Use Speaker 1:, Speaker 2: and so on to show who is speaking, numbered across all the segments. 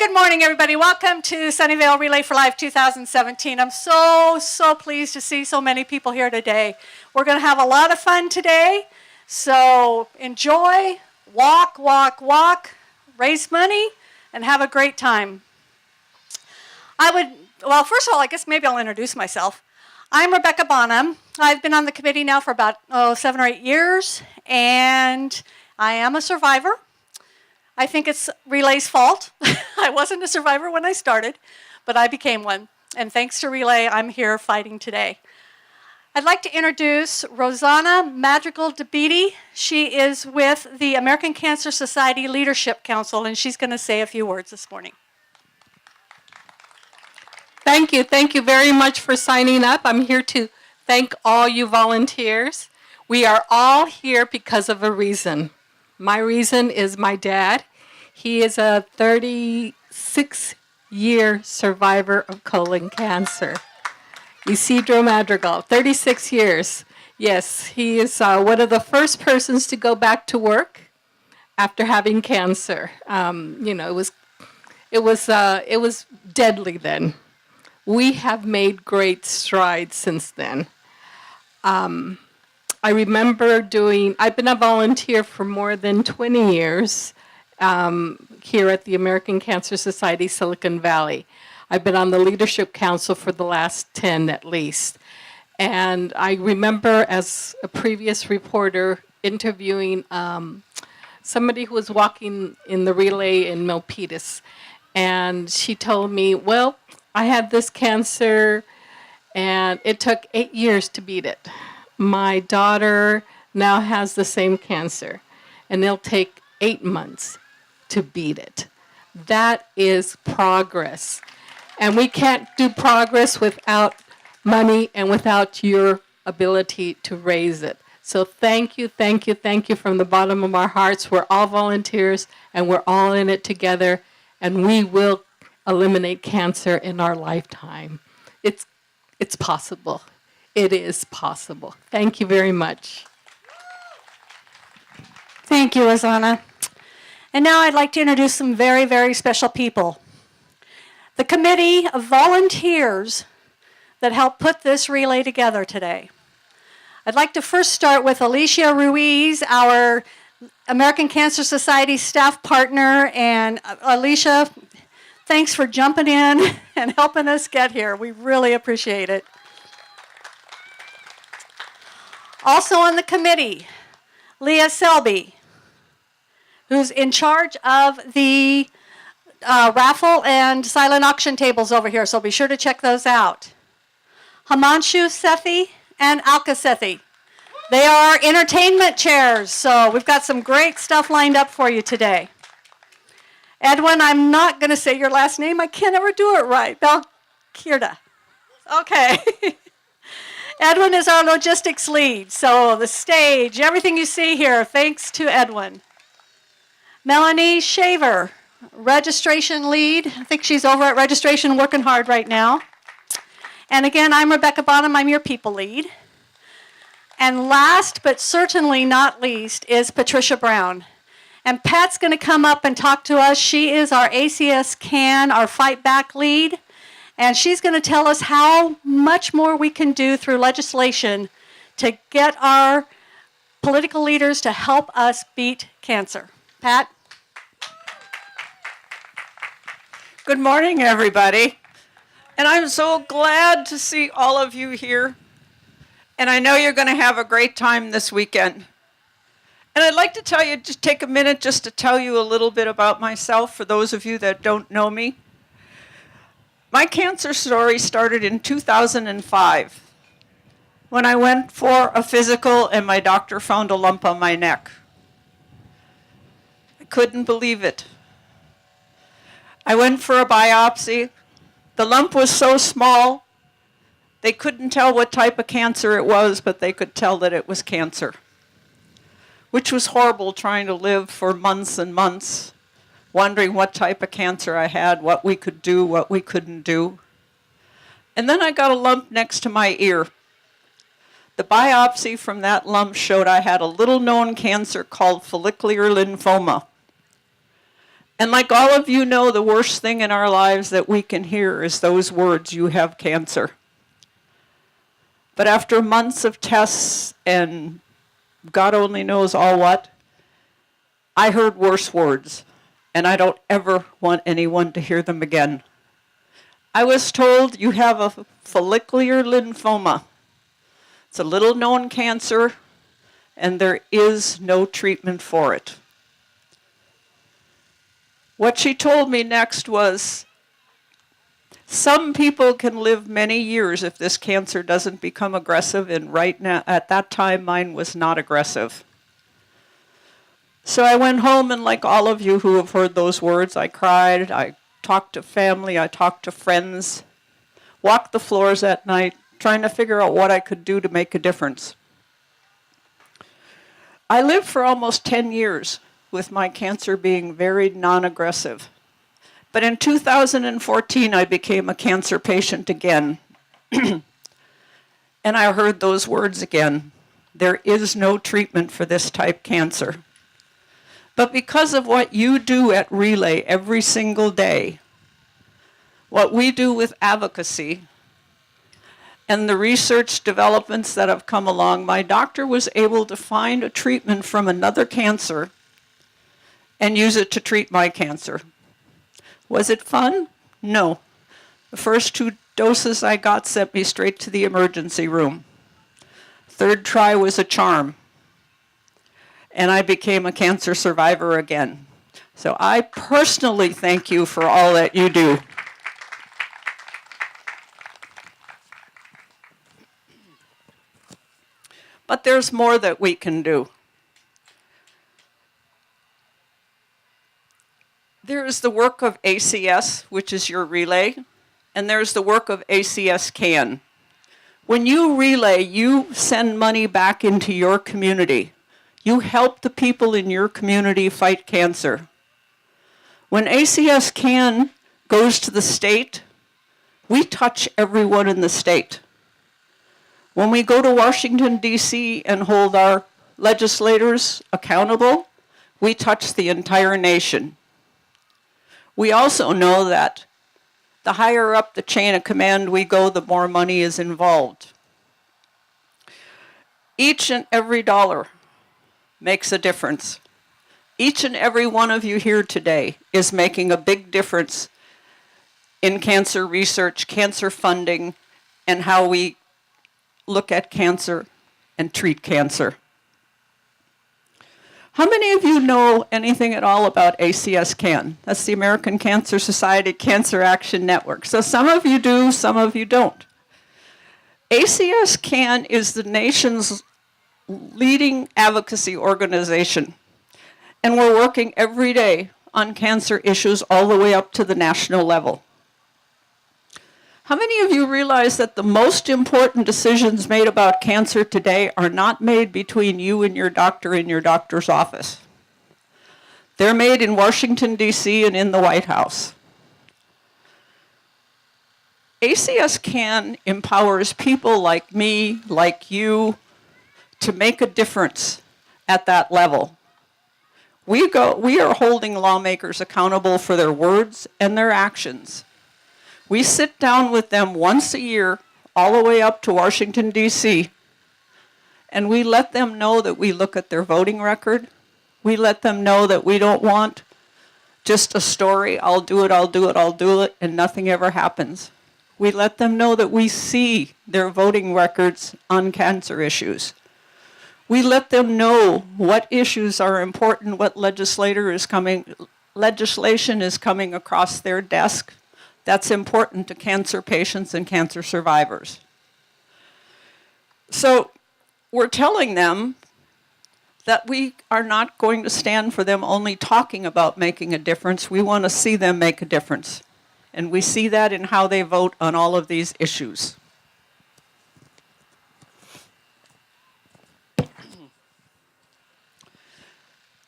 Speaker 1: good morning, everybody. Welcome to Sunnyvale Relay for Life 2017. I'm so pleased to see so many people here today. We're going to have a lot of fun today, so enjoy, walk, raise money, and have a great time. Well, first of all, I guess maybe I'll introduce myself. I'm Rebecca Bonham. I've been on the committee now for about 7 or 8 years, and I am a survivor. I think it's Relay's fault. I wasn't a survivor when I started, but I became one. And thanks to Relay, I'm here fighting today. I'd like to introduce Rosanna Madrigal-DeBeatty. She is with the American Cancer Society Leadership Council, and she's going to say a few words this morning.
Speaker 2: Thank you very much for signing up. I'm here to thank all you volunteers. We are all here because of a reason. My reason is my dad. He is a 36-year survivor of colon cancer. Isidro Madrigal, 36 years. Yes, he is one of the first persons to go back to work after having cancer. It was deadly then. We have made great strides since then. I remember I've been a volunteer for more than 20 years here at the American Cancer Society Silicon Valley. I've been on the Leadership Council for the last 10 at least. And I remember as a previous reporter interviewing somebody who was walking in the relay in Milpitas. And she told me, well, I had this cancer and it took 8 years to beat it. My daughter now has the same cancer, and it'll take 8 months to beat it. That is progress. And we can't do progress without money and without your ability to raise it. So thank you from the bottom of our hearts. We're all volunteers, and we're all in it together, and we will eliminate cancer in our lifetime. It's possible. It is possible. Thank you very much.
Speaker 1: Thank you, Rosanna. And now I'd like to introduce some very special people. The committee of volunteers that helped put this relay together today. I'd like to first start with Alicia Ruiz, our American Cancer Society staff partner. And Alicia, thanks for jumping in and helping us get here. We really appreciate it. Also on the committee, Leah Selby, who's in charge of the raffle and silent auction tables over here, so be sure to check those out. Himanshu Sethi and Alka Sethi. They are our entertainment chairs, so we've got some great stuff lined up for you today. Edwin, I'm not going to say your last name. I can't ever do it right. Belkirda. Okay. Edwin is our logistics lead, so the stage, everything you see here, thanks to Edwin. Melanie Shaver, registration lead. I think she's over at registration working hard right now. And again, I'm Rebecca Bonham. I'm your people lead. And last but certainly not least is Patricia Brown. And Pat's going to come up and talk to us. She is our ACS CAN, our Fight Back lead. And she's going to tell us how much more we can do through legislation to get our political leaders to help us beat cancer. Pat?
Speaker 3: Good morning, everybody. And I'm so glad to see all of you here. And I know you're going to have a great time this weekend. And I'd like to just take a minute just to tell you a little bit about myself for those of you that don't know me. My cancer story started in 2005 when I went for a physical and my doctor found a lump on my neck. I couldn't believe it. I went for a biopsy. The lump was so small, they couldn't tell what type of cancer it was, but they could tell that it was cancer, which was horrible, trying to live for months and months, wondering what type of cancer I had, what we could do, what we couldn't do. And then I got a lump next to my ear. The biopsy from that lump showed I had a little-known cancer called follicular lymphoma. And like all of you know, the worst thing in our lives that we can hear is those words, "You have cancer." But after months of tests and God only knows all what, I heard worse words, and I don't ever want anyone to hear them again. I was told, "You have a follicular lymphoma. It's a little known cancer, and there is no treatment for it." What she told me next was, "Some people can live many years if this cancer doesn't become aggressive," and right now, at that time, mine was not aggressive. So I went home, and like all of you who have heard those words, I cried, I talked to family, I talked to friends, walked the floors at night, trying to figure out what I could do to make a difference. I lived for almost 10 years with my cancer being very non-aggressive. But in 2014, I became a cancer patient again. And I heard those words again. There is no treatment for this type cancer. But because of what you do at Relay every single day, what we do with advocacy, and the research developments that have come along, my doctor was able to find a treatment from another cancer and use it to treat my cancer. Was it fun? No. The first 2 doses I got sent me straight to the emergency room. Third try was a charm. And I became a cancer survivor again. So I personally thank you for all that you do. But there's more that we can do. There is the work of ACS, which is your Relay, and there's the work of ACS CAN. When you relay, you send money back into your community. You help the people in your community fight cancer. When ACS CAN goes to the state, we touch everyone in the state. When we go to Washington, D.C. and hold our legislators accountable, we touch the entire nation. We also know that the higher up the chain of command we go, the more money is involved. Each and every dollar makes a difference. Each and every one of you here today is making a big difference in cancer research, cancer funding, and how we look at cancer and treat cancer. How many of you know anything at all about ACS CAN? That's the American Cancer Society Cancer Action Network. So some of you do, some of you don't. ACS CAN is the nation's leading advocacy organization. And we're working every day on cancer issues all the way up to the national level. How many of you realize that the most important decisions made about cancer today are not made between you and your doctor in your doctor's office? They're made in Washington, D.C. and in the White House. ACS CAN empowers people like me, like you, to make a difference at that level. We are holding lawmakers accountable for their words and their actions. We sit down with them once a year, all the way up to Washington, D.C., and we let them know that we look at their voting record. We let them know that we don't want just a story, I'll do it, I'll do it, I'll do it, and nothing ever happens. We let them know that we see their voting records on cancer issues. We let them know what issues are important, what legislation is coming across their desk that's important to cancer patients and cancer survivors. So we're telling them that we are not going to stand for them only talking about making a difference. We want to see them make a difference. And we see that in how they vote on all of these issues.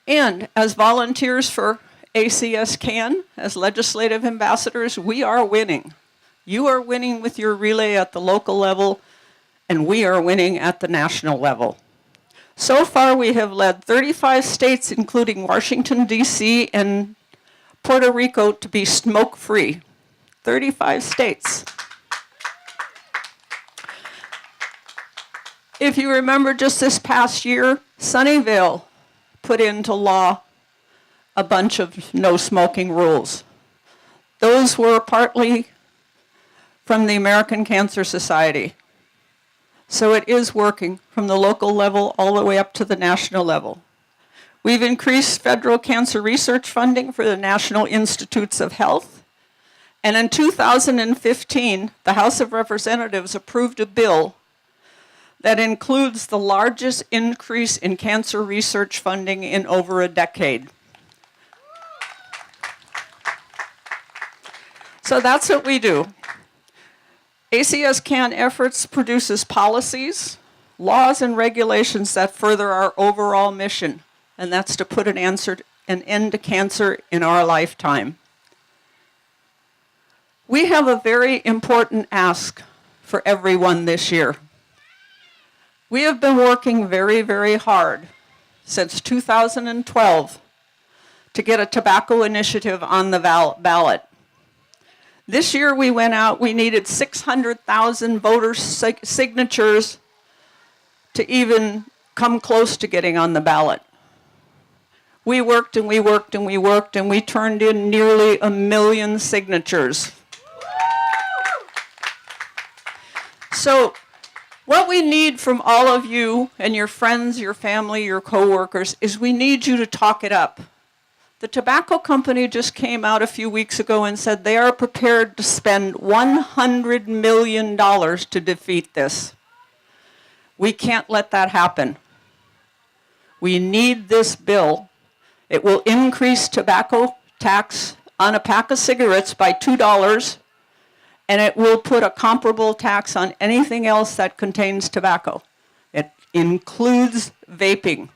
Speaker 3: And as volunteers for ACS CAN, as legislative ambassadors, we are winning. You are winning with your relay at the local level, and we are winning at the national level. So far, we have led 35 states, including Washington, D.C., and Puerto Rico to be smoke-free. 35 states. If you remember just this past year, Sunnyvale put into law a bunch of no smoking rules. Those were partly from the American Cancer Society. So it is working from the local level all the way up to the national level. We've increased federal cancer research funding for the National Institutes of Health. And in 2015, the House of Representatives approved a bill that includes the largest increase in cancer research funding in over a decade. So that's what we do. ACS CAN efforts produces policies, laws, and regulations that further our overall mission, and that's to put an end to cancer in our lifetime. We have a very important ask for everyone this year. We have been working very, very hard since 2012 to get a tobacco initiative on the ballot. This year we went out, we needed 600,000 voter signatures to even come close to getting on the ballot. We worked and we worked and we worked and we turned in nearly 1 million signatures. So what we need from all of you and your friends, your family, your coworkers is we need you to talk it up. The tobacco company just came out a few weeks ago and said they are prepared to spend $100 million to defeat this. We can't let that happen. We need this bill. It will increase tobacco tax on a pack of cigarettes by $2, and it will put a comparable tax on anything else that contains tobacco. It includes vaping.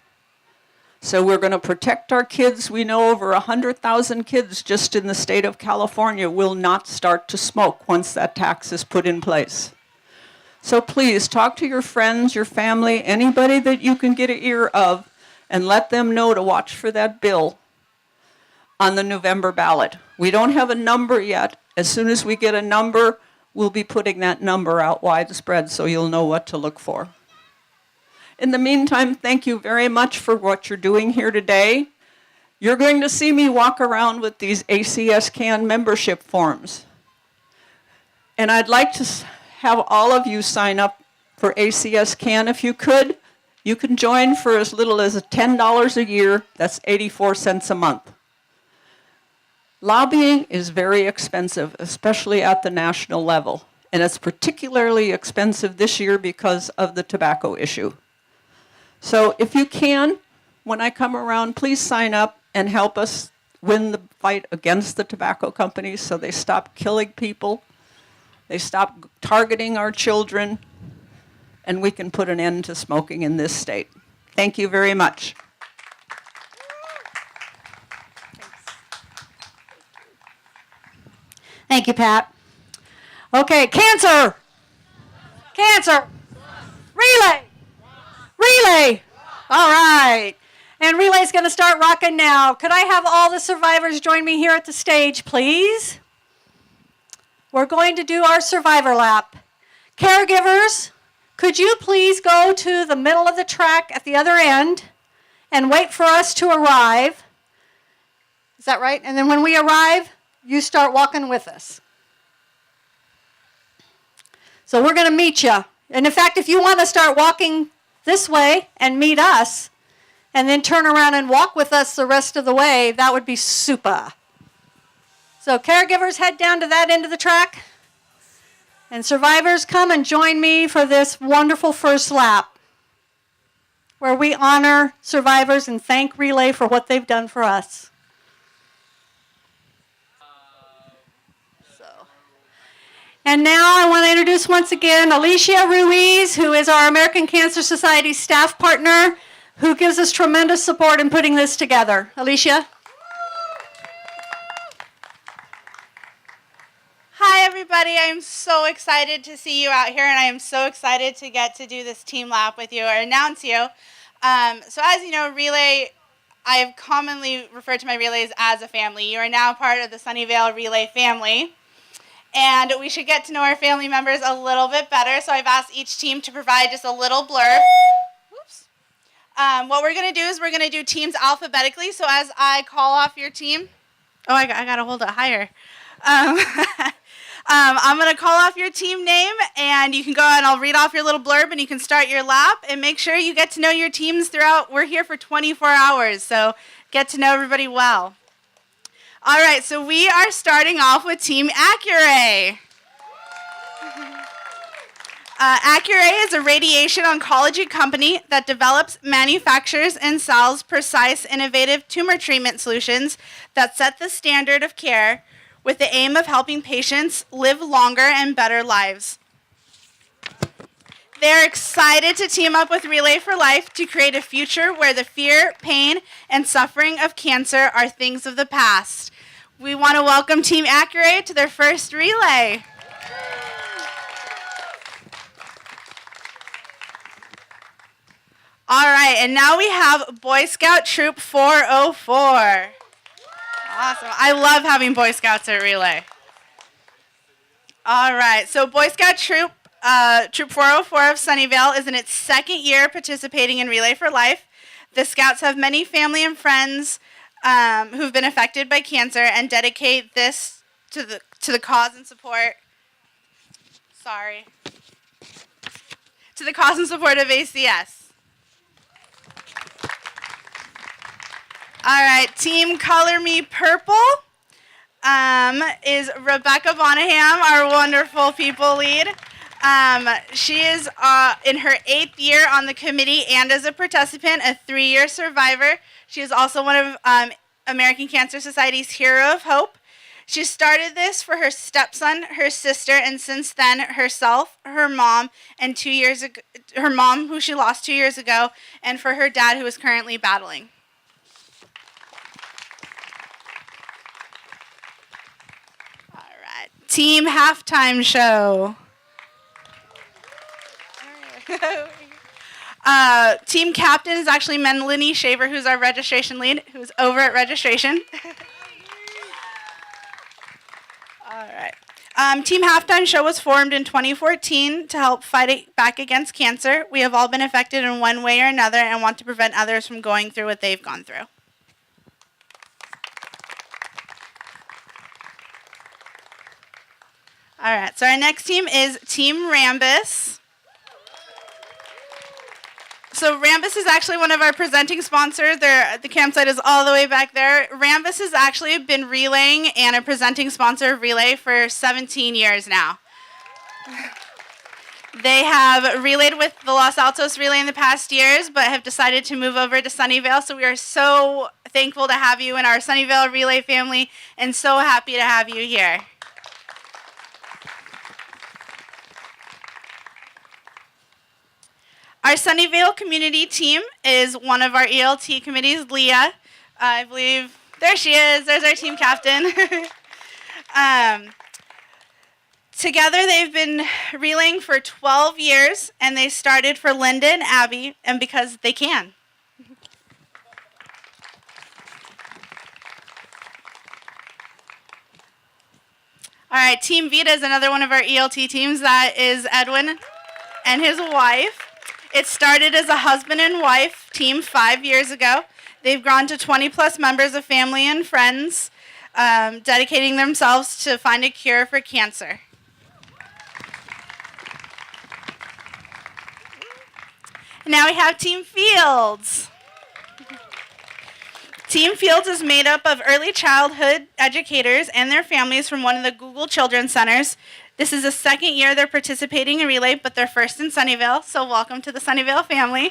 Speaker 3: So we're going to protect our kids. We know over 100,000 kids just in the state of California will not start to smoke once that tax is put in place. So please talk to your friends, your family, anybody that you can get an ear of, and let them know to watch for that bill on the November ballot. We don't have a number yet. As soon as we get a number, we'll be putting that number out widespread so you'll know what to look for. In the meantime, thank you very much for what you're doing here today. You're going to see me walk around with these ACS CAN membership forms. And I'd like to have all of you sign up for ACS CAN if you could. You can join for as little as $10 a year. That's 84 cents a month. Lobbying is very expensive, especially at the national level. And it's particularly expensive this year because of the tobacco issue. So if you can, when I come around, please sign up and help us win the fight against the tobacco companies so they stop killing people, they stop targeting our children, and we can put an end to smoking in this state. Thank you very much.
Speaker 1: Thank you, Pat. Okay, cancer. Cancer. Relay. Relay. All right. And relay's going to start rocking now. Could I have all the survivors join me here at the stage, please? We're going to do our survivor lap. Caregivers, could you please go to the middle of the track at the other end and wait for us to arrive? Is that right? And then when we arrive, you start walking with us. So we're going to meet you. And in fact, if you want to start walking this way and meet us, and then turn around and walk with us the rest of the way, that would be super. So caregivers, head down to that end of the track. And survivors, come and join me for this wonderful first lap, where we honor survivors and thank Relay for what they've done for us. And now I want to introduce once again Alicia Ruiz, who is our American Cancer Society staff partner, who gives us tremendous support in putting this together. Alicia?
Speaker 4: Hi, everybody. I'm so excited to see you out here, and I am so excited to get to do this team lap with you or announce you. So as you know, Relay I have commonly referred to my relays as a family. You are now part of the Sunnyvale Relay family. And we should get to know our family members a little bit better, so I've asked each team to provide just a little blurb. Oops. What we're going to do is we're going to do teams alphabetically, so as I call off your team, I got to hold it higher. I'm going to call off your team name, and you can go and I'll read off your little blurb, and you can start your lap, and make sure you get to know your teams throughout. We're here for 24 hours, so get to know everybody well. All right, so we are starting off with Team Accuray. Accuray is a radiation oncology company that develops, manufactures, and sells precise, innovative tumor treatment solutions that set the standard of care with the aim of helping patients live longer and better lives. They're excited to team up with Relay for Life to create a future where the fear, pain, and suffering of cancer are things of the past. We want to welcome Team Accuray to their first relay. All right, and now we have Boy Scout Troop 404. Awesome. I love having Boy Scouts at Relay. All right, so Boy Scout Troop 404 of Sunnyvale is in its second year participating in Relay for Life. The Scouts have many family and friends who've been affected by cancer and dedicate this to the cause and support. To the cause and support of ACS. All right, Team Color Me Purple is Rebecca Bonaham, our wonderful people lead. She is in her 8th year on the committee and as a participant, a 3-year survivor. She is also one of American Cancer Society's Hero of Hope. She started this for her stepson, her sister, and since then herself, her mom, and 2 years ago, her mom who she lost 2 years ago, and for her dad who is currently battling. All right, Team Halftime Show. Team captain is actually Melanie Shaver, who's our registration lead, who's over at registration. All right. Team Halftime Show was formed in 2014 to help fight it back against cancer. We have all been affected in one way or another and want to prevent others from going through what they've gone through. All right, so our next team is Team Rambus. So Rambus is actually one of our presenting sponsors. The campsite is all the way back there. Rambus has actually been relaying and a presenting sponsor of Relay for 17 years now. They have relayed with the Los Altos Relay in the past years, but have decided to move over to Sunnyvale. So we are so thankful to have you in our Sunnyvale Relay family and so happy to have you here. Our Sunnyvale community team is one of our ELT committees, Leah. I believe, there she is, there's our team captain. Together they've been relaying for 12 years, and they started for Linda and Abby, and because they can. All right, Team Vita is another one of our ELT teams. That is Edwin and his wife. It started as a husband and wife team 5 years ago. They've grown to 20 plus members of family and friends, dedicating themselves to find a cure for cancer. Now we have Team Fields. Team Fields is made up of early childhood educators and their families from one of the Google Children's Centers. This is the second year they're participating in Relay, but they're first in Sunnyvale, so welcome to the Sunnyvale family.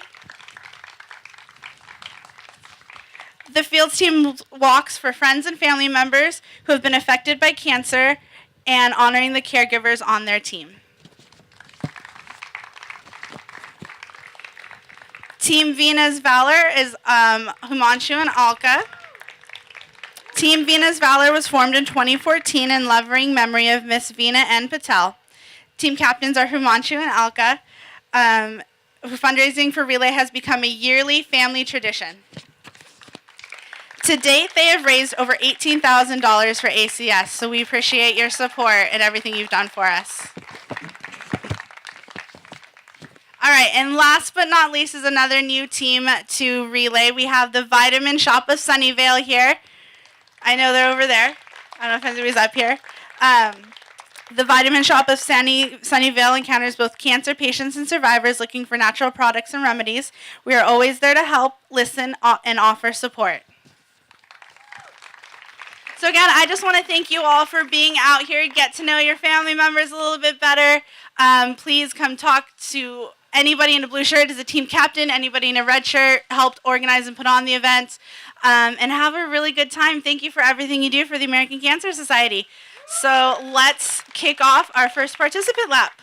Speaker 4: The Fields team walks for friends and family members who have been affected by cancer and honoring the caregivers on their team. Team Venus Valor is Himanshu and Alka. Team Venus Valor was formed in 2014 in loving memory of Miss Veena N. Patel. Team captains are Himanshu and Alka. Fundraising for Relay has become a yearly family tradition. To date, they have raised over $18,000 for ACS, so we appreciate your support and everything you've done for us. All right, and last but not least is another new team to relay. We have the Vitamin Shop of Sunnyvale here. I know they're over there. I don't know if anybody's up here. The Vitamin Shop of Sunnyvale encounters both cancer patients and survivors looking for natural products and remedies. We are always there to help, listen, and offer support. So again, I just want to thank you all for being out here. Get to know your family members a little bit better. Please come talk to anybody in a blue shirt as a team captain, anybody in a red shirt helped organize and put on the event, and have a really good time. Thank you for everything you do for the American Cancer Society. So let's kick off our first participant lap.